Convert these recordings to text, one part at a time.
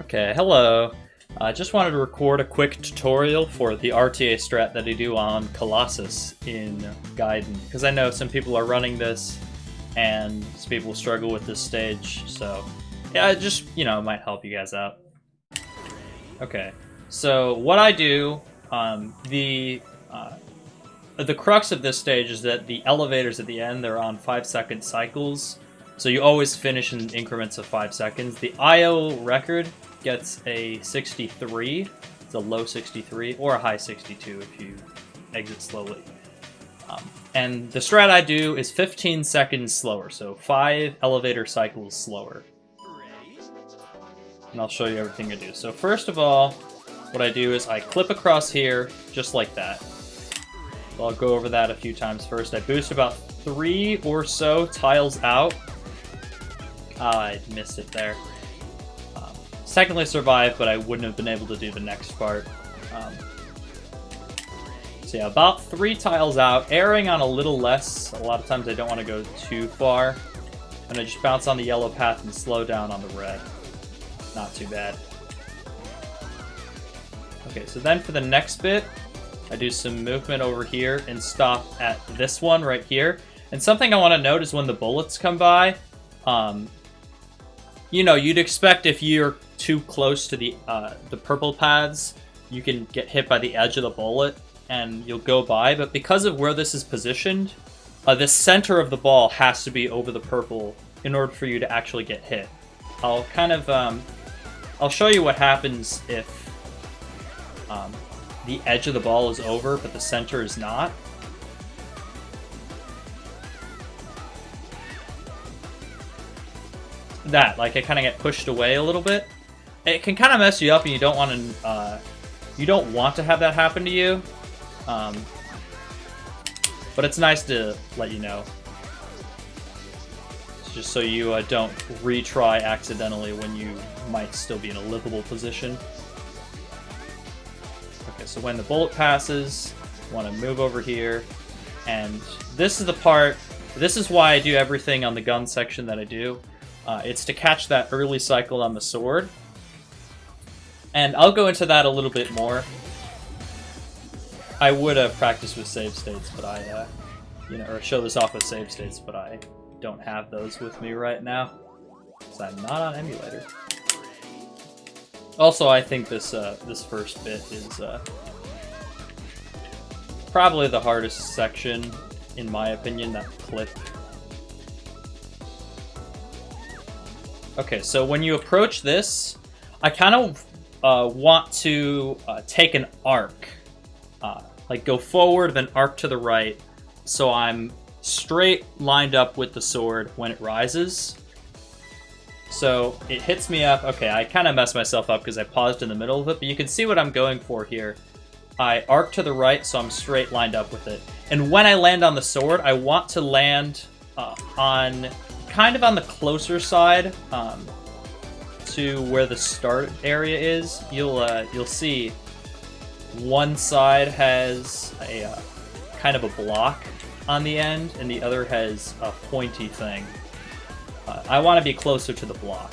Okay, hello. I just wanted to record a quick tutorial for the RTA strat that I do on Colossus in Gaiden, because I know some people are running this and some people struggle with this stage, so yeah, just, it might help you guys out. Okay, so what I do, the crux of this stage is that the elevators at the end, they're on 5-second cycles, so you always finish in increments of 5 seconds. The IO record gets a 63, it's a low 63, or a high 62 if you exit slowly. And the strat I do is 15 seconds slower, so 5 elevator cycles slower. And I'll show you everything I do. So first of all, what I do is I clip across here, just like that. So I'll go over that a few times first. I boost about 3 or so tiles out. I missed it there. Technically survived, but I wouldn't have been able to do the next part. So yeah, about 3 tiles out, erring on a little less. A lot of times I don't want to go too far. And I just bounce on the yellow path and slow down on the red. Not too bad. Okay, so then for the next bit, I do some movement over here and stop at this one right here. And something I want to note is when the bullets come by, you'd expect if you're too close to the purple paths, you can get hit by the edge of the bullet and you'll go by. But because of where this is positioned, the center of the ball has to be over the purple in order for you to actually get hit. I'll kind of, I'll show you what happens if the edge of the ball is over, but the center is not. That, like, I kind of get pushed away a little bit. It can kind of mess you up, and you don't want to have that happen to you. But it's nice to let you know, just so you don't retry accidentally when you might still be in a livable position. Okay, so when the bullet passes, I want to move over here, and this is the part. This is why I do everything on the gun section that I do. It's to catch that early cycle on the sword. And I'll go into that a little bit more. I would have practiced with save states, but or show this off with save states, but I don't have those with me right now, because I'm not on emulator. Also, I think this first bit is probably the hardest section, in my opinion, that clip. Okay, so when you approach this, I kind of want to take an arc. Like go forward, then arc to the right, so I'm straight lined up with the sword when it rises. So it hits me up. Okay, I kind of messed myself up because I paused in the middle of it, but you can see what I'm going for here. I arc to the right, so I'm straight lined up with it. And when I land on the sword, I want to land kind of on the closer side to where the start area is. You'll see one side has a kind of a block on the end, and the other has a pointy thing. I want to be closer to the block.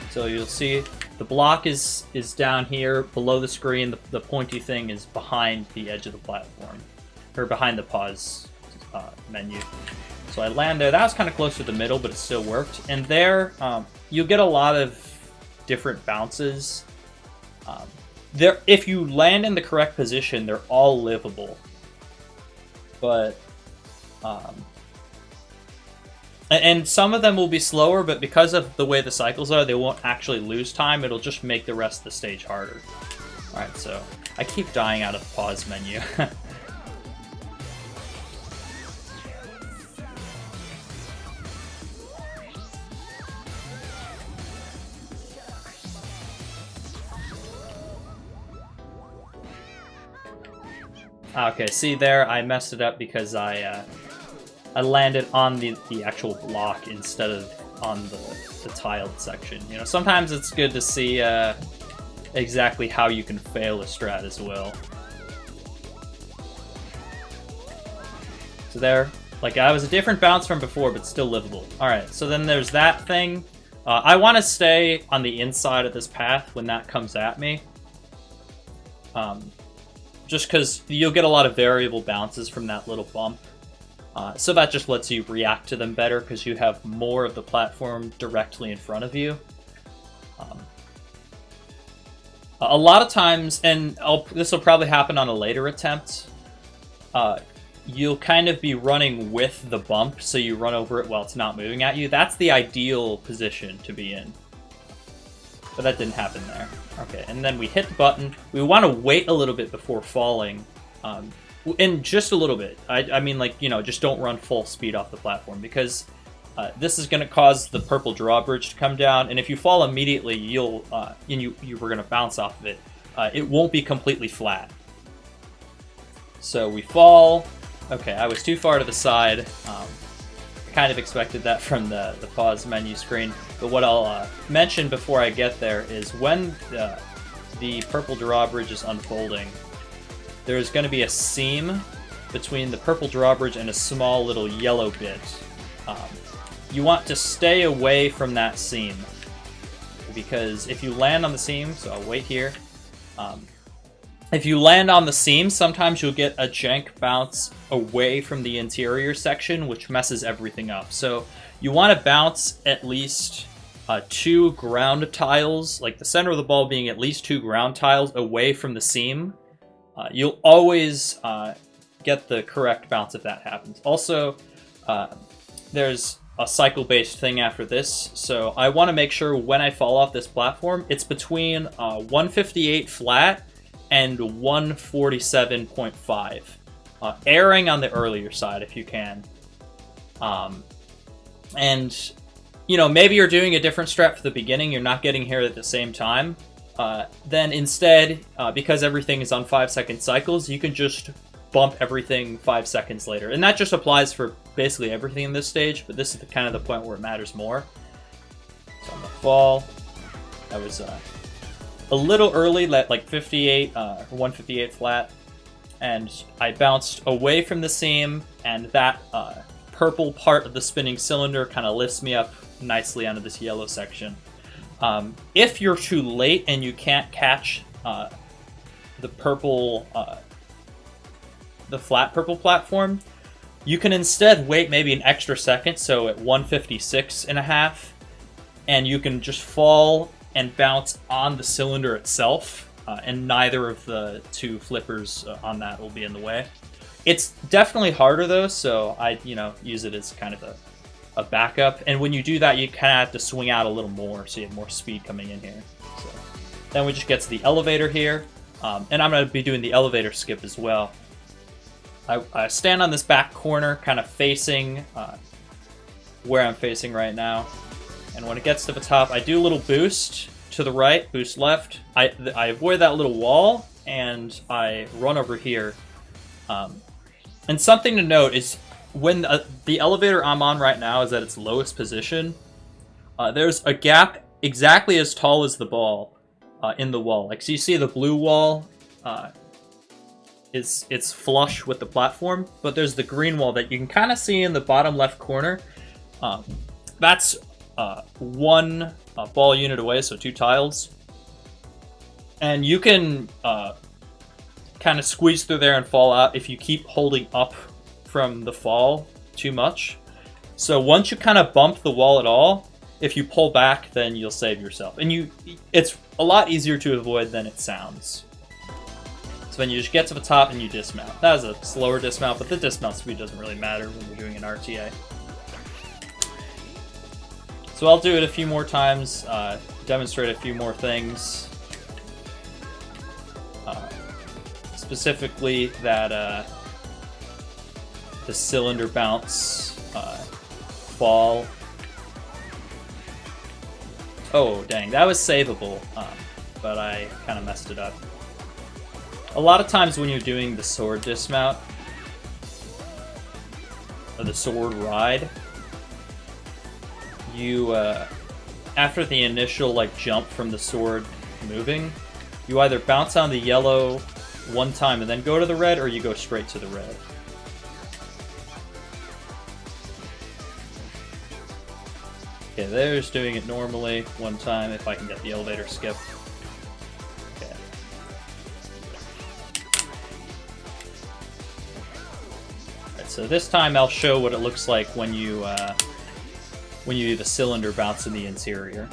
So you'll see the block is down here below the screen. The pointy thing is behind the edge of the platform, or behind the pause menu. So I land there. That was kind of close to the middle, but it still worked. And there, you'll get a lot of different bounces. If you land in the correct position, they're all livable. But and some of them will be slower, but because of the way the cycles are, they won't actually lose time. It'll just make the rest of the stage harder. All right, so I keep dying out of the pause menu. Okay, see there, I messed it up because I landed on the actual block instead of on the tiled section. Sometimes it's good to see exactly how you can fail a strat as well. So there, Like, I was a different bounce from before, but still livable. Alright, so then there's that thing. I want to stay on the inside of this path when that comes at me. Just because you'll get a lot of variable bounces from that little bump. So that just lets you react to them better because you have more of the platform directly in front of you. A lot of times, and this will probably happen on a later attempt, you'll kind of be running with the bump, so you run over it while it's not moving at you. That's the ideal position to be in. But that didn't happen there. Okay, and then we hit the button. We want to wait a little bit before falling. And just a little bit. I mean, like, you know, just don't run full speed off the platform, because this is going to cause the purple drawbridge to come down, and if you fall immediately, you were going to bounce off of it. It won't be completely flat. So we fall. Okay, I was too far to the side. Kind of expected that from the pause menu screen. But what I'll mention before I get there is when the purple drawbridge is unfolding, there's going to be a seam between the purple drawbridge and a small little yellow bit. You want to stay away from that seam, because if you land on the seam, so I'll wait here. If you land on the seam, sometimes you'll get a jank bounce away from the interior section, which messes everything up. So you want to bounce at least 2 ground tiles, like the center of the ball being at least 2 ground tiles away from the seam. You'll always get the correct bounce if that happens. Also, there's a cycle-based thing after this, so I want to make sure when I fall off this platform, it's between 158 flat and 147.5. Erring on the earlier side if you can. And, you know, maybe you're doing a different strat for the beginning, you're not getting here at the same time. Then instead, because everything is on 5-second cycles, you can just bump everything 5 seconds later. And that just applies for basically everything in this stage, but this is kind of the point where it matters more. So I'm gonna fall. I was a little early, like 58, 158 flat, and I bounced away from the seam, and that purple part of the spinning cylinder kind of lifts me up nicely onto this yellow section. If you're too late and you can't catch the purple, the flat purple platform, you can instead wait maybe an extra second, so at 156.5, and you can just fall and bounce on the cylinder itself, and neither of the 2 flippers on that will be in the way. It's definitely harder though, so I, use it as kind of a backup. And when you do that, you kind of have to swing out a little more, so you have more speed coming in here. So then we just get to the elevator here, and I'm going to be doing the elevator skip as well. I stand on this back corner, kind of facing where I'm facing right now. And when it gets to the top, I do a little boost to the right, boost left. I avoid that little wall, and I run over here. And something to note is when the elevator I'm on right now is at its lowest position, there's a gap exactly as tall as the ball in the wall. Like, so you see the blue wall, it's flush with the platform, but there's the green wall that you can kind of see in the bottom left corner. That's 1 ball unit away, so 2 tiles. And you can kind of squeeze through there and fall out if you keep holding up from the fall too much. So once you kind of bump the wall at all, if you pull back, then you'll save yourself. And it's a lot easier to avoid than it sounds. So then you just get to the top and you dismount. That is a slower dismount, but the dismount speed doesn't really matter when you're doing an RTA. So I'll do it a few more times, demonstrate a few more things. Specifically that the cylinder bounce fall. Oh, dang, that was savable, but I kind of messed it up. A lot of times when you're doing the sword dismount, or the sword ride, you, after the initial, like, jump from the sword moving, you either bounce on the yellow 1 time and then go to the red, or you go straight to the red. Okay, there's doing it normally one time if I can get the elevator skip. Okay. Alright, so this time I'll show what it looks like when you do the cylinder bounce in the interior.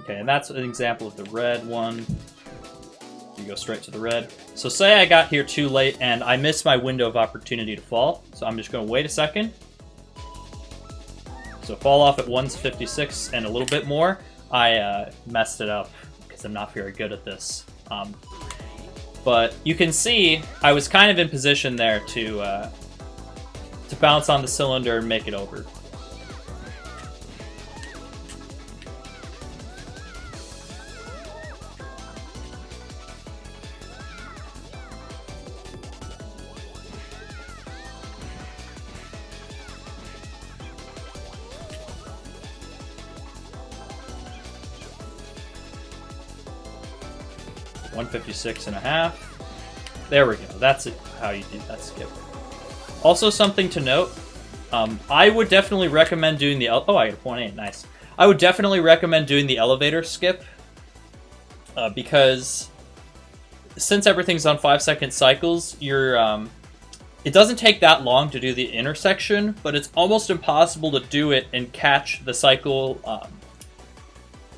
Okay, and that's an example of the red one. You go straight to the red. So say I got here too late and I missed my window of opportunity to fall. So I'm just going to wait a second. So fall off at 156 and a little bit more. I messed it up because I'm not very good at this. But you can see I was kind of in position there to bounce on the cylinder and make it over. $156.5. There we go. That's how you do that skip. Also, something to note. I would definitely recommend doing the... Oh, I got a 0.8. Nice. I would definitely recommend doing the elevator skip. Because since everything's on 5-second cycles, it doesn't take that long to do the intersection, but it's almost impossible to do it and catch the cycle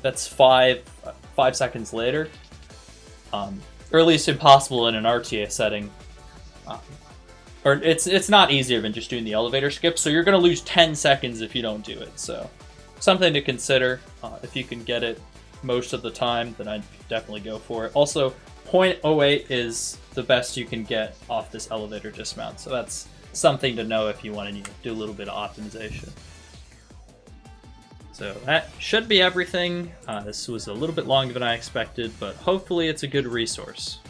that's 5 seconds later. Or at least impossible in an RTA setting. Or it's not easier than just doing the elevator skip, so you're going to lose 10 seconds if you don't do it. So something to consider. If you can get it most of the time, then I'd definitely go for it. Also, 0.08 is the best you can get off this elevator dismount, so that's something to know if you want to do a little bit of optimization. So that should be everything. This was a little bit longer than I expected, but hopefully it's a good resource.